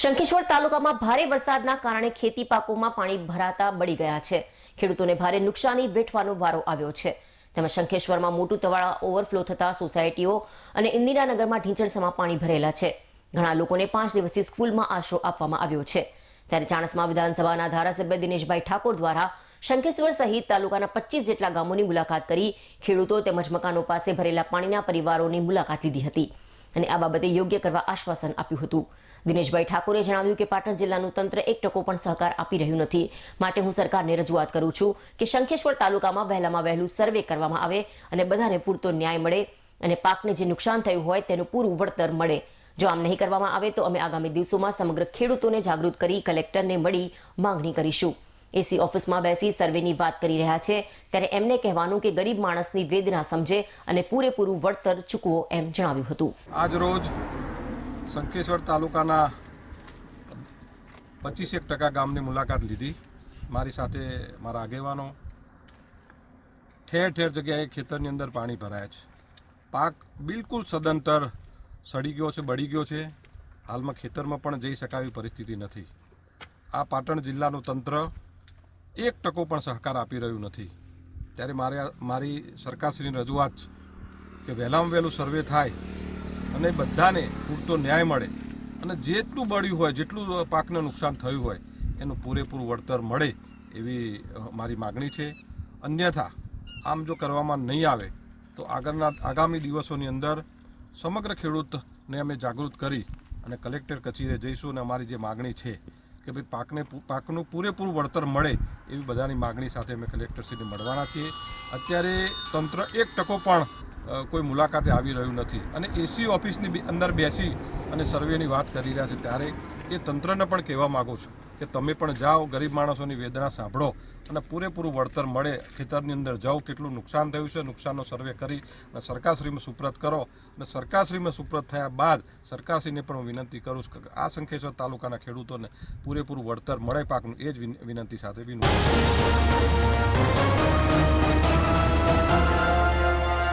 શંખેશ્વર તાલુકામાં ભારે વરસાદના કારણે ખેતી પાકોમાં પાણી ભરાતા બળી ગયા છે. ખેડૂતોને ભારે નુકસાની વેઠવાનો વારો આવ્યો છે. તેમજ શંખેશ્વરમાં મોટું તળાવ ઓવરફ્લો થતા સોસાયટીઓ અને ઇન્દિરાનગરમાં ઢીંચણસમાં પાણી ભરેલા છે. ઘણા લોકોને 5 દિવસથી સ્કૂલમાં આશરો આપવામાં આવ્યો છે. ત્યારે ચાણસ્મા વિધાનસભાના ધારાસભ્ય દિનેશભાઈ ઠાકોર દ્વારા શંખેશ્વર સહિત તાલુકાના 25 જેટલા ગામોની મુલાકાત કરી ખેડૂતો તેમજ મકાનો પાસે ભરેલા પાણીના પરિવારોની મુલાકાત લીધી હતી અને આ બાબતે યોગ્ય કરવા આશ્વાસન આપ્યું હતું. દિનેશભાઈ ઠાકોરે જણાવ્યું કે પાટણ જિલ્લાનું તંત્ર 1% પણ સહકાર આપી રહ્યું નથી. માટે હું સરકારને રજૂઆત કરું છું કે શંખેશ્વર તાલુકામાં વહેલામાં વહેલું સર્વે કરવામાં આવે અને બધાને પૂરતો ન્યાય મળે અને પાકને જે નુકસાન થયું હોય તેનું પૂરું વળતર મળે. જો આમ નહીં કરવામાં આવે તો અમે આગામી દિવસોમાં સમગ્ર ખેડૂતોને જાગૃત કરી કલેક્ટરને મળી માંગણી કરીશું. એસી ઓફિસમાં બેસી સર્વેની વાત કરી રહ્યા છે ત્યારે એમને કહેવાનું કે ગરીબ માણસની વેદના સમજે અને પૂરેપૂરું વળતર ચૂકવો એમ જણાવ્યું હતું. આજ રોજ શંખેશ્વર તાલુકાના 25% ગામની મુલાકાત લીધી. મારી સાથે મારા આગેવાનો. ઠેર ઠેર જગ્યાએ ખેતરની અંદર પાણી ભરાયા છે. પાક બિલકુલ સદંતર સડી ગયો છે, બળી ગયો છે. હાલમાં ખેતરમાં પણ જઈ શકાય એવી પરિસ્થિતિ નથી. આ પાટણ જિલ્લાનું તંત્ર 1% પણ સહકાર આપી રહ્યું નથી. ત્યારે મારી સરકારશ્રીની રજૂઆત કે વહેલામાં વહેલું સર્વે થાય અને બધાને પૂરતો ન્યાય મળે અને જેટલું બળ્યું હોય, જેટલું પાકને નુકસાન થયું હોય એનું પૂરેપૂરું વળતર મળે એવી મારી માગણી છે. અન્યથા આમ જો કરવામાં નહીં આવે તો આગામી દિવસોની અંદર સમગ્ર ખેડૂતને અમે જાગૃત કરી અને કલેક્ટર કચેરીએ જઈશું અને અમારી જે માગણી છે કે ભાઈ પાકનું પૂરેપૂરું વળતર મળે એવી બધાની માગણી સાથે અમે કલેક્ટરશ્રીને મળવાના છીએ. અત્યારે તંત્ર 1% પણ કોઈ મુલાકાતે આવી રહ્યું નથી અને એસી ઓફિસની અંદર બેસી અને સર્વેની વાત કરી રહ્યા છે. ત્યારે એ તંત્રને પણ કહેવા માગું છું કે તમે પણ જાઓ, ગરીબ માણસોની વેદના સાંભળો અને પૂરેપૂરું વળતર મળે. ખેતરની અંદર જાઓ, કેટલું નુકસાન થયું છે, નુકસાનનો સર્વે કરી અને સરકારશ્રીમાં સુપ્રત કરો અને સરકારશ્રીમાં સુપ્રત થયા બાદ સરકારશ્રીને પણ હું વિનંતી કરું છું કે આ શંખેશ્વર તાલુકાના ખેડૂતોને પૂરેપૂરું વળતર મળે પાકનું, એ જ વિનંતી સાથે વિનંતી.